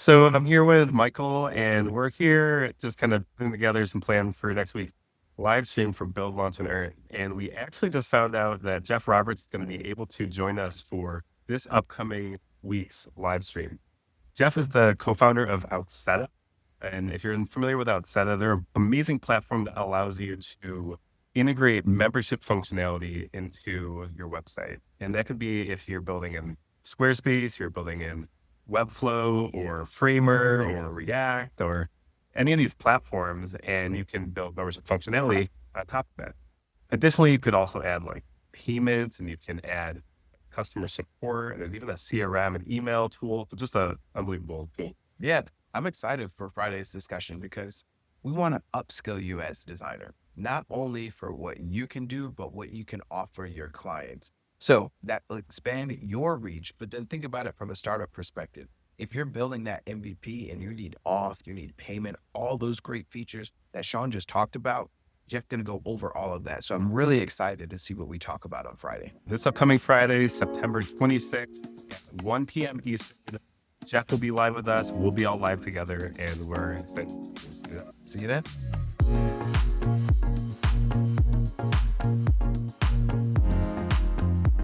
So I'm here with Michael, and we're here just kind of putting together some plan for next week live stream for Build, Launch, and Earn. And we actually just found out that Jeff Roberts is going to be able to join us for this upcoming week's live stream. Jeff is the co-founder of Outseta. And if you're familiar with Outseta, they're an amazing platform that allows you to integrate membership functionality into your website. And that could be if you're building in Squarespace, you're building in Webflow or Framer or React or any of these platforms, and you can build membership functionality on top of that. Additionally, you could also add like payments, and you can add customer support, and there's even a CRM and email tool. So just a unbelievable tool. Yeah, I'm excited for Friday's discussion because we want to upskill you as a designer, not only for what you can do, but what you can offer your clients. So that will expand your reach, but then think about it from a startup perspective. If you're building that MVP and you need auth, you need payment, all those great features that Sean just talked about, Jeff's going to go over all of that. So I'm really excited to see what we talk about on Friday. This upcoming Friday, September 26th at 1 p.m. Eastern, Jeff will be live with us. We'll be all live together, and we're excited. See you then.